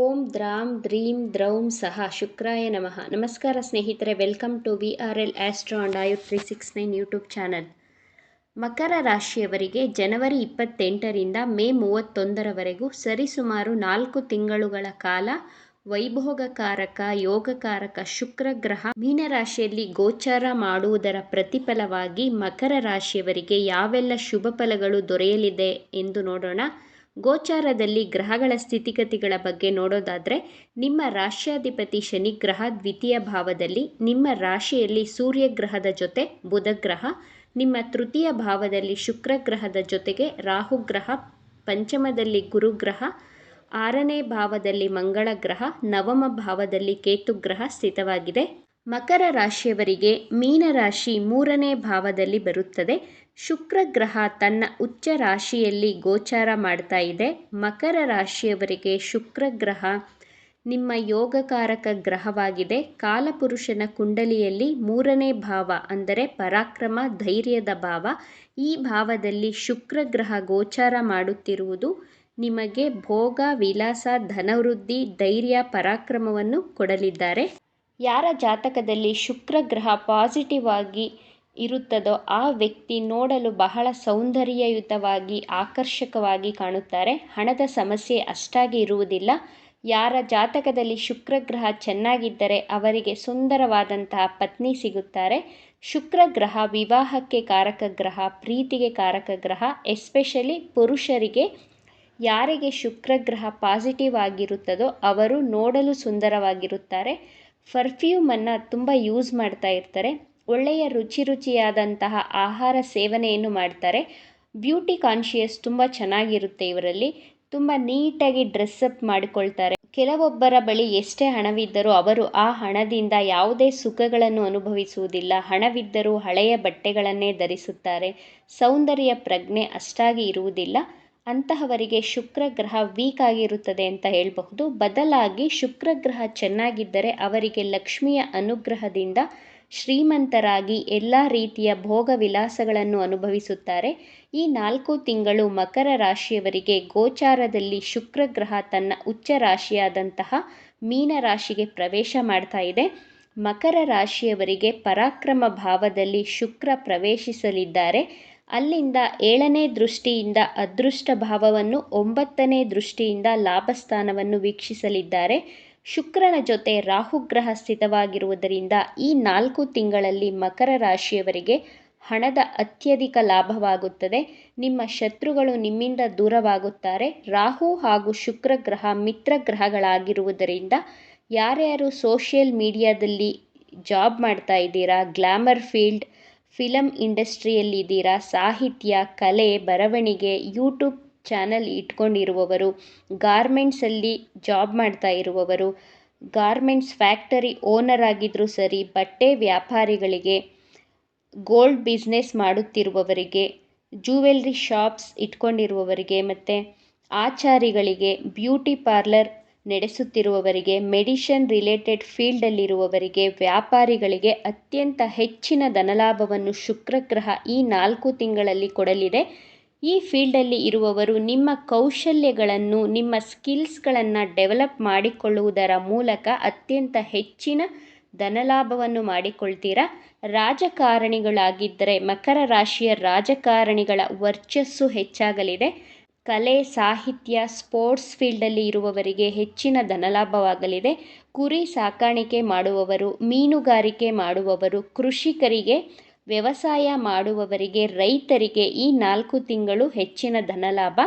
ಓಂ ದ್ರಾಂ ದ್ರೀಂ ದ್ರೌಂ ಸಹ ಶುಕ್ರಾಯ ನಮಃ. ನಮಸ್ಕಾರ ಸ್ನೇಹಿತರೆ, welcome to VRL astro and Ayur 369 YouTube channel. ಮಕರ ರಾಶಿಯವರಿಗೆ ಜನವರಿ 28ರಿಂದ ಮೇ 31ರವರೆಗೂ ಸರಿಸುಮಾರು 4 ತಿಂಗಳುಗಳ ಕಾಲ ವೈಭೋಗಕಾರಕ ಯೋಗಕಾರಕ ಶುಕ್ರ ಗ್ರಹ ಮೀನರಾಶಿಯಲ್ಲಿ ಗೋಚಾರ ಮಾಡುವುದರ ಪ್ರತಿಫಲವಾಗಿ ಮಕರ ರಾಶಿಯವರಿಗೆ ಯಾವೆಲ್ಲ ಶುಭ ಫಲಗಳು ದೊರೆಯಲಿದೆ ಎಂದು ನೋಡೋಣ. ಗೋಚಾರದಲ್ಲಿ ಗ್ರಹಗಳ ಸ್ಥಿತಿಗತಿಗಳ ಬಗ್ಗೆ ನೋಡೋದಾದರೆ, ನಿಮ್ಮ ರಾಶ್ಯಾಧಿಪತಿ ಶನಿ ಗ್ರಹ ದ್ವಿತೀಯ ಭಾವದಲ್ಲಿ, ನಿಮ್ಮ ರಾಶಿಯಲ್ಲಿ ಸೂರ್ಯ ಗ್ರಹದ ಜೊತೆ ಬುಧ ಗ್ರಹ, ನಿಮ್ಮ ತೃತೀಯ ಭಾವದಲ್ಲಿ ಶುಕ್ರ ಗ್ರಹದ ಜೊತೆಗೆ ರಾಹು ಗ್ರಹ, ಪಂಚಮದಲ್ಲಿ ಗುರು ಗ್ರಹ, 6ನೇ ಭಾವದಲ್ಲಿ ಮಂಗಳ ಗ್ರಹ, ನವಮ ಭಾವದಲ್ಲಿ ಕೇತು ಗ್ರಹ ಸ್ಥಿತವಾಗಿದೆ. ಮಕರ ರಾಶಿಯವರಿಗೆ ಮೀನರಾಶಿ 3ನೇ ಭಾವದಲ್ಲಿ ಬರುತ್ತದೆ. ಶುಕ್ರ ಗ್ರಹ ತನ್ನ ಉಚ್ಚ ರಾಶಿಯಲ್ಲಿ ಗೋಚಾರ ಮಾಡ್ತಾ ಇದೆ. ಮಕರ ರಾಶಿಯವರಿಗೆ ಶುಕ್ರ ಗ್ರಹ ನಿಮ್ಮ ಯೋಗಕಾರಕ ಗ್ರಹವಾಗಿದೆ. ಕಾಲಪುರುಷನ ಕುಂಡಲಿಯಲ್ಲಿ 3ನೇ ಭಾವ ಅಂದರೆ ಪರಾಕ್ರಮ ಧೈರ್ಯದ ಭಾವ. ಈ ಭಾವದಲ್ಲಿ ಶುಕ್ರ ಗ್ರಹ ಗೋಚಾರ ಮಾಡುತ್ತಿರುವುದು ನಿಮಗೆ ಭೋಗ ವಿಲಾಸ ಧನವೃದ್ಧಿ ಧೈರ್ಯ ಪರಾಕ್ರಮವನ್ನು ಕೊಡಲಿದ್ದಾರೆ. ಯಾರ ಜಾತಕದಲ್ಲಿ ಶುಕ್ರ ಗ್ರಹ ಪಾಸಿಟಿವ್ ಆಗಿ ಇರುತ್ತದೋ ಆ ವ್ಯಕ್ತಿ ನೋಡಲು ಬಹಳ ಸೌಂದರ್ಯಯುತವಾಗಿ ಆಕರ್ಷಕವಾಗಿ ಕಾಣುತ್ತಾರೆ. ಹಣದ ಸಮಸ್ಯೆ ಅಷ್ಟಾಗಿ ಇರುವುದಿಲ್ಲ. ಯಾರ ಜಾತಕದಲ್ಲಿ ಶುಕ್ರ ಗ್ರಹ ಚೆನ್ನಾಗಿದ್ದರೆ ಅವರಿಗೆ ಸುಂದರವಾದಂತಹ ಪತ್ನಿ ಸಿಗುತ್ತಾರೆ. ಶುಕ್ರ ಗ್ರಹ ವಿವಾಹಕ್ಕೆ ಕಾರಕ ಗ್ರಹ, ಪ್ರೀತಿಗೆ ಕಾರಕ ಗ್ರಹ. ಎಸ್ಪೆಷಲಿ ಪುರುಷರಿಗೆ ಯಾರಿಗೆ ಶುಕ್ರ ಗ್ರಹ ಪಾಸಿಟಿವ್ ಆಗಿರುತ್ತದೋ ಅವರು ನೋಡಲು ಸುಂದರವಾಗಿರುತ್ತಾರೆ. ಪರ್ಫ್ಯೂಮನ್ನು ತುಂಬ ಯೂಸ್ ಮಾಡ್ತಾ ಇರ್ತಾರೆ. ಒಳ್ಳೆಯ ರುಚಿಯಾದಂತಹ ಆಹಾರ ಸೇವನೆಯನ್ನು ಮಾಡ್ತಾರೆ. ಬ್ಯೂಟಿ ಕಾನ್ಷಿಯಸ್ ತುಂಬ ಚೆನ್ನಾಗಿರುತ್ತೆ ಇವರಲ್ಲಿ. ತುಂಬ ನೀಟಾಗಿ ಡ್ರೆಸ್ಅಪ್ ಮಾಡಿಕೊಳ್ತಾರೆ. ಕೆಲವೊಬ್ಬರ ಬಳಿ ಎಷ್ಟೇ ಹಣವಿದ್ದರೂ ಅವರು ಆ ಹಣದಿಂದ ಯಾವುದೇ ಸುಖಗಳನ್ನು ಅನುಭವಿಸುವುದಿಲ್ಲ. ಹಣವಿದ್ದರೂ ಹಳೆಯ ಬಟ್ಟೆಗಳನ್ನೇ ಧರಿಸುತ್ತಾರೆ. ಸೌಂದರ್ಯ ಪ್ರಜ್ಞೆ ಅಷ್ಟಾಗಿ ಇರುವುದಿಲ್ಲ. ಅಂತಹವರಿಗೆ ಶುಕ್ರ ಗ್ರಹ ವೀಕ್ ಆಗಿರುತ್ತದೆ ಅಂತ ಹೇಳಬಹುದು. ಬದಲಾಗಿ ಶುಕ್ರ ಗ್ರಹ ಚೆನ್ನಾಗಿದ್ದರೆ ಅವರಿಗೆ ಲಕ್ಷ್ಮಿಯ ಅನುಗ್ರಹದಿಂದ ಶ್ರೀಮಂತರಾಗಿ ಎಲ್ಲ ರೀತಿಯ ಭೋಗ ವಿಲಾಸಗಳನ್ನು ಅನುಭವಿಸುತ್ತಾರೆ. ಈ 4 ತಿಂಗಳು ಮಕರ ರಾಶಿಯವರಿಗೆ ಗೋಚಾರದಲ್ಲಿ ಶುಕ್ರ ಗ್ರಹ ತನ್ನ ಉಚ್ಚ ರಾಶಿಯಾದಂತಹ ಮೀನ ರಾಶಿಗೆ ಪ್ರವೇಶ ಮಾಡ್ತಾ ಇದೆ. ಮಕರ ರಾಶಿಯವರಿಗೆ ಪರಾಕ್ರಮ ಭಾವದಲ್ಲಿ ಶುಕ್ರ ಪ್ರವೇಶಿಸಲಿದ್ದಾರೆ. ಅಲ್ಲಿಂದ 7ನೇ ದೃಷ್ಟಿಯಿಂದ ಅದೃಷ್ಟ ಭಾವವನ್ನು, 9ನೇ ದೃಷ್ಟಿಯಿಂದ ಲಾಭಸ್ಥಾನವನ್ನು ವೀಕ್ಷಿಸಲಿದ್ದಾರೆ. ಶುಕ್ರನ ಜೊತೆ ರಾಹುಗ್ರಹ ಸ್ಥಿತವಾಗಿರುವುದರಿಂದ ಈ 4 ತಿಂಗಳಲ್ಲಿ ಮಕರ ರಾಶಿಯವರಿಗೆ ಹಣದ ಅತ್ಯಧಿಕ ಲಾಭವಾಗುತ್ತದೆ. ನಿಮ್ಮ ಶತ್ರುಗಳು ನಿಮ್ಮಿಂದ ದೂರವಾಗುತ್ತಾರೆ. ರಾಹು ಹಾಗೂ ಶುಕ್ರ ಗ್ರಹ ಮಿತ್ರ ಗ್ರಹಗಳಾಗಿರುವುದರಿಂದ ಯಾರ್ಯಾರು ಸೋಷಿಯಲ್ ಮೀಡಿಯಾದಲ್ಲಿ ಜಾಬ್ ಮಾಡ್ತಾ ಇದ್ದೀರಾ, ಗ್ಲಾಮರ್ ಫೀಲ್ಡ್, ಫಿಲಮ್ ಇಂಡಸ್ಟ್ರಿಯಲ್ಲಿದ್ದೀರಾ, ಸಾಹಿತ್ಯ, ಕಲೆ, ಬರವಣಿಗೆ, ಯೂಟ್ಯೂಬ್ ಚಾನಲ್ ಇಟ್ಕೊಂಡಿರುವವರು, ಗಾರ್ಮೆಂಟ್ಸಲ್ಲಿ ಜಾಬ್ ಮಾಡ್ತಾ ಇರುವವರು, ಗಾರ್ಮೆಂಟ್ಸ್ ಫ್ಯಾಕ್ಟರಿ ಓನರ್ ಆಗಿದ್ದರೂ ಸರಿ, ಬಟ್ಟೆ ವ್ಯಾಪಾರಿಗಳಿಗೆ, ಗೋಲ್ಡ್ ಬಿಸ್ನೆಸ್ ಮಾಡುತ್ತಿರುವವರಿಗೆ, ಜ್ಯುವೆಲ್ರಿ ಶಾಪ್ಸ್ ಇಟ್ಕೊಂಡಿರುವವರಿಗೆ, ಮತ್ತು ಆಚಾರಿಗಳಿಗೆ, ಬ್ಯೂಟಿ ಪಾರ್ಲರ್ ನಡೆಸುತ್ತಿರುವವರಿಗೆ, ಮೆಡಿಷನ್ ರಿಲೇಟೆಡ್ ಫೀಲ್ಡಲ್ಲಿರುವವರಿಗೆ, ವ್ಯಾಪಾರಿಗಳಿಗೆ ಅತ್ಯಂತ ಹೆಚ್ಚಿನ ಧನಲಾಭವನ್ನು ಶುಕ್ರ ಗ್ರಹ ಈ 4 ತಿಂಗಳಲ್ಲಿ ಕೊಡಲಿದೆ. ಈ ಫೀಲ್ಡಲ್ಲಿ ಇರುವವರು ನಿಮ್ಮ ಕೌಶಲ್ಯಗಳನ್ನು, ನಿಮ್ಮ ಸ್ಕಿಲ್ಸ್ಗಳನ್ನು ಡೆವಲಪ್ ಮಾಡಿಕೊಳ್ಳುವುದರ ಮೂಲಕ ಅತ್ಯಂತ ಹೆಚ್ಚಿನ ಧನಲಾಭವನ್ನು ಮಾಡಿಕೊಳ್ತೀರಾ. ರಾಜಕಾರಣಿಗಳಾಗಿದ್ದರೆ ಮಕರ ರಾಶಿಯ ರಾಜಕಾರಣಿಗಳ ವರ್ಚಸ್ಸು ಹೆಚ್ಚಾಗಲಿದೆ. ಕಲೆ ಸಾಹಿತ್ಯ ಸ್ಪೋರ್ಟ್ಸ್ ಫೀಲ್ಡಲ್ಲಿ ಇರುವವರಿಗೆ ಹೆಚ್ಚಿನ ಧನಲಾಭವಾಗಲಿದೆ. ಕುರಿ ಸಾಕಾಣಿಕೆ ಮಾಡುವವರು, ಮೀನುಗಾರಿಕೆ ಮಾಡುವವರು, ಕೃಷಿಕರಿಗೆ, ವ್ಯವಸಾಯ ಮಾಡುವವರಿಗೆ, ರೈತರಿಗೆ ಈ 4 ತಿಂಗಳು ಹೆಚ್ಚಿನ ಧನಲಾಭ.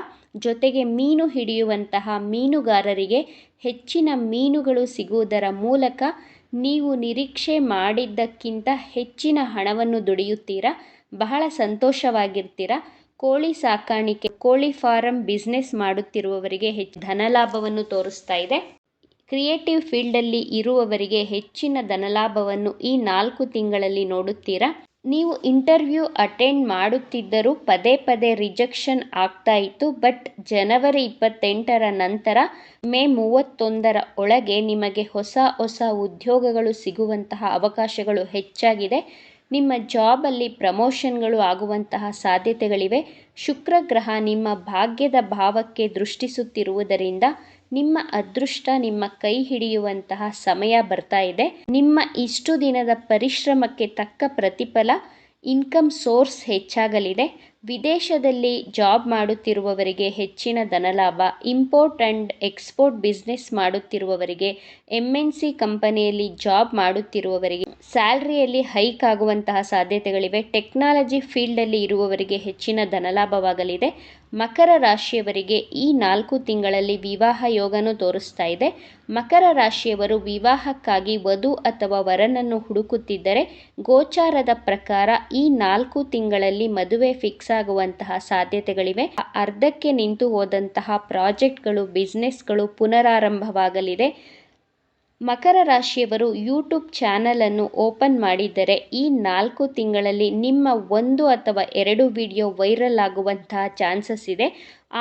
ಜೊತೆಗೆ ಮೀನು ಹಿಡಿಯುವಂತಹ ಮೀನುಗಾರರಿಗೆ ಹೆಚ್ಚಿನ ಮೀನುಗಳು ಸಿಗುವುದರ ಮೂಲಕ ನೀವು ನಿರೀಕ್ಷೆ ಮಾಡಿದ್ದಕ್ಕಿಂತ ಹೆಚ್ಚಿನ ಹಣವನ್ನು ದುಡಿಯುತ್ತೀರಾ. ಬಹಳ ಸಂತೋಷವಾಗಿರ್ತೀರಾ. ಕೋಳಿ ಸಾಕಾಣಿಕೆ, ಕೋಳಿ ಫಾರಂ ಬಿಸ್ನೆಸ್ ಮಾಡುತ್ತಿರುವವರಿಗೆ ಹೆಚ್ಚು ಧನಲಾಭವನ್ನು ತೋರಿಸ್ತಾ ಇದೆ. ಕ್ರಿಯೇಟಿವ್ ಫೀಲ್ಡಲ್ಲಿ ಇರುವವರಿಗೆ ಹೆಚ್ಚಿನ ಧನಲಾಭವನ್ನು ಈ 4 ತಿಂಗಳಲ್ಲಿ ನೋಡುತ್ತೀರಾ. ನೀವು ಇಂಟರ್ವ್ಯೂ ಅಟೆಂಡ್ ಮಾಡುತ್ತಿದ್ದರೂ ಪದೇ ರಿಜೆಕ್ಷನ್ ಆಗ್ತಾ ಇತ್ತು. ಬಟ್ ಜನವರಿ 28ರ ನಂತರ ಮೇ 31ರ ಒಳಗೆ ನಿಮಗೆ ಹೊಸ ಉದ್ಯೋಗಗಳು ಸಿಗುವಂತಹ ಅವಕಾಶಗಳು ಹೆಚ್ಚಾಗಿದೆ. ನಿಮ್ಮ ಜಾಬಲ್ಲಿ ಪ್ರಮೋಷನ್ಗಳು ಆಗುವಂತಹ ಸಾಧ್ಯತೆಗಳಿವೆ. ಶುಕ್ರ ಗ್ರಹ ನಿಮ್ಮ ಭಾಗ್ಯದ ಭಾವಕ್ಕೆ ದೃಷ್ಟಿಸುತ್ತಿರುವುದರಿಂದ ನಿಮ್ಮ ಅದೃಷ್ಟ ನಿಮ್ಮ ಕೈ ಹಿಡಿಯುವಂತಹ ಸಮಯ ಬರ್ತಾ ಇದೆ. ನಿಮ್ಮ ಇಷ್ಟು ದಿನದ ಪರಿಶ್ರಮಕ್ಕೆ ತಕ್ಕ ಪ್ರತಿಫಲ, ಇನ್ಕಮ್ ಸೋರ್ಸ್ ಹೆಚ್ಚಾಗಲಿದೆ. ವಿದೇಶದಲ್ಲಿ ಜಾಬ್ ಮಾಡುತ್ತಿರುವವರಿಗೆ ಹೆಚ್ಚಿನ ಧನಲಾಭ, ಇಂಪೋರ್ಟ್ ಆ್ಯಂಡ್ ಎಕ್ಸ್ಪೋರ್ಟ್ ಬಿಸ್ನೆಸ್ ಮಾಡುತ್ತಿರುವವರಿಗೆ, MNC ಕಂಪನಿಯಲ್ಲಿ ಜಾಬ್ ಮಾಡುತ್ತಿರುವವರಿಗೆ ಸ್ಯಾಲ್ರಿಯಲ್ಲಿ ಹೈಕ್ ಆಗುವಂತಹ ಸಾಧ್ಯತೆಗಳಿವೆ. ಟೆಕ್ನಾಲಜಿ ಫೀಲ್ಡಲ್ಲಿ ಇರುವವರಿಗೆ ಹೆಚ್ಚಿನ ಧನಲಾಭವಾಗಲಿದೆ. ಮಕರ ರಾಶಿಯವರಿಗೆ ಈ 4 ತಿಂಗಳಲ್ಲಿ ವಿವಾಹ ಯೋಗನೂ ತೋರಿಸ್ತಾ ಇದೆ. ಮಕರ ರಾಶಿಯವರು ವಿವಾಹಕ್ಕಾಗಿ ವಧು ಅಥವಾ ವರನನ್ನು ಹುಡುಕುತ್ತಿದ್ದರೆ ಗೋಚಾರದ ಪ್ರಕಾರ ಈ 4 ತಿಂಗಳಲ್ಲಿ ಮದುವೆ ಫಿಕ್ಸ್ ಆಗುವಂತಹ ಸಾಧ್ಯತೆಗಳಿವೆ. ಅರ್ಧಕ್ಕೆ ನಿಂತು ಹೋದಂತಹ ಪ್ರಾಜೆಕ್ಟ್ಗಳು, ಬಿಸ್ನೆಸ್ಗಳು ಪುನರಾರಂಭವಾಗಲಿದೆ. ಮಕರ ರಾಶಿಯವರು ಯೂಟ್ಯೂಬ್ ಚಾನಲನ್ನು ಓಪನ್ ಮಾಡಿದ್ದರೆ ಈ 4 ತಿಂಗಳಲ್ಲಿ ನಿಮ್ಮ 1 ಅಥವಾ 2 ವಿಡಿಯೋ ವೈರಲ್ ಆಗುವಂತಹ ಚಾನ್ಸಸ್ ಇದೆ.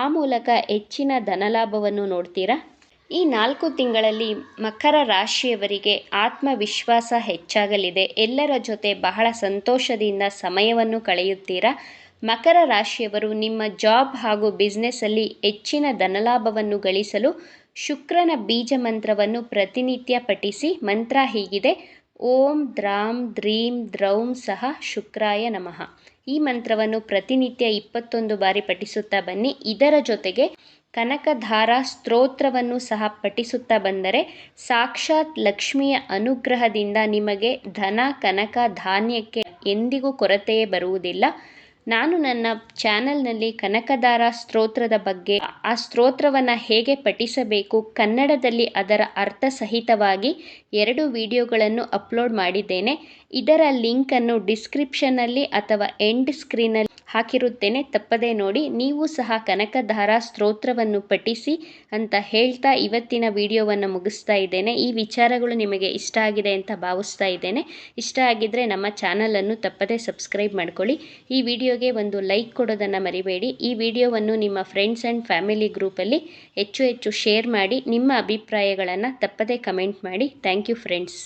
ಆ ಮೂಲಕ ಹೆಚ್ಚಿನ ಧನಲಾಭವನ್ನು ನೋಡ್ತೀರಾ. ಈ 4 ತಿಂಗಳಲ್ಲಿ ಮಕರ ರಾಶಿಯವರಿಗೆ ಆತ್ಮವಿಶ್ವಾಸ ಹೆಚ್ಚಾಗಲಿದೆ. ಎಲ್ಲರ ಜೊತೆ ಬಹಳ ಸಂತೋಷದಿಂದ ಸಮಯವನ್ನು ಕಳೆಯುತ್ತೀರಾ. ಮಕರ ರಾಶಿಯವರು ನಿಮ್ಮ ಜಾಬ್ ಹಾಗೂ ಬಿಸ್ನೆಸ್ಸಲ್ಲಿ ಹೆಚ್ಚಿನ ಧನಲಾಭವನ್ನು ಗಳಿಸಲು ಶುಕ್ರನ ಬೀಜ ಮಂತ್ರವನ್ನು ಪ್ರತಿನಿತ್ಯ ಪಠಿಸಿ. ಮಂತ್ರ ಹೀಗಿದೆ: ಓಂ ದ್ರಾಂ ದ್ರೀಂ ದ್ರೌಂ ಸಹ ಶುಕ್ರಾಯ ನಮಃ. ಈ ಮಂತ್ರವನ್ನು ಪ್ರತಿನಿತ್ಯ 21 ಬಾರಿ ಪಠಿಸುತ್ತಾ ಬನ್ನಿ. ಇದರ ಜೊತೆಗೆ ಕನಕಧಾರ ಸ್ತೋತ್ರವನ್ನು ಸಹ ಪಠಿಸುತ್ತಾ ಬಂದರೆ ಸಾಕ್ಷಾತ್ ಲಕ್ಷ್ಮಿಯ ಅನುಗ್ರಹದಿಂದ ನಿಮಗೆ ಧನ, ಕನಕ, ಧಾನ್ಯಕ್ಕೆ ಎಂದಿಗೂ ಕೊರತೆಯೇ ಬರುವುದಿಲ್ಲ. ನಾನು ನನ್ನ ಚಾನಲ್ನಲ್ಲಿ ಕನಕಧಾರ ಸ್ತೋತ್ರದ ಬಗ್ಗೆ, ಆ ಸ್ತೋತ್ರವನ್ನು ಹೇಗೆ ಪಠಿಸಬೇಕು, ಕನ್ನಡದಲ್ಲಿ ಅದರ ಅರ್ಥ ಸಹಿತವಾಗಿ 2 ವಿಡಿಯೋಗಳನ್ನು ಅಪ್ಲೋಡ್ ಮಾಡಿದ್ದೇನೆ. ಇದರ ಲಿಂಕನ್ನು ಡಿಸ್ಕ್ರಿಪ್ಷನ್ನಲ್ಲಿ ಅಥವಾ ಎಂಡ್ ಸ್ಕ್ರೀನಲ್ಲಿ ಹಾಕಿರುತ್ತೇನೆ, ತಪ್ಪದೇ ನೋಡಿ. ನೀವು ಸಹ ಕನಕಧಾರ ಸ್ತೋತ್ರವನ್ನು ಪಠಿಸಿ ಅಂತ ಹೇಳ್ತಾ ಇವತ್ತಿನ ವಿಡಿಯೋವನ್ನು ಮುಗಿಸ್ತಾ ಇದ್ದೇನೆ. ಈ ವಿಚಾರಗಳು ನಿಮಗೆ ಇಷ್ಟ ಆಗಿದೆ ಅಂತ ಭಾವಿಸ್ತಾ ಇದ್ದೇನೆ. ಇಷ್ಟ ಆಗಿದ್ದರೆ ನಮ್ಮ ಚಾನಲನ್ನು ತಪ್ಪದೇ ಸಬ್ಸ್ಕ್ರೈಬ್ ಮಾಡ್ಕೊಳ್ಳಿ. ಈ ವಿಡಿಯೋಗೆ ಒಂದು ಲೈಕ್ ಕೊಡೋದನ್ನು ಮರಿಬೇಡಿ. ಈ ವಿಡಿಯೋವನ್ನು ನಿಮ್ಮ ಫ್ರೆಂಡ್ಸ್ ಆ್ಯಂಡ್ ಫ್ಯಾಮಿಲಿ ಗ್ರೂಪಲ್ಲಿ ಹೆಚ್ಚು ಶೇರ್ ಮಾಡಿ. ನಿಮ್ಮ ಅಭಿಪ್ರಾಯಗಳನ್ನು ತಪ್ಪದೇ ಕಮೆಂಟ್ ಮಾಡಿ. Thank you friends.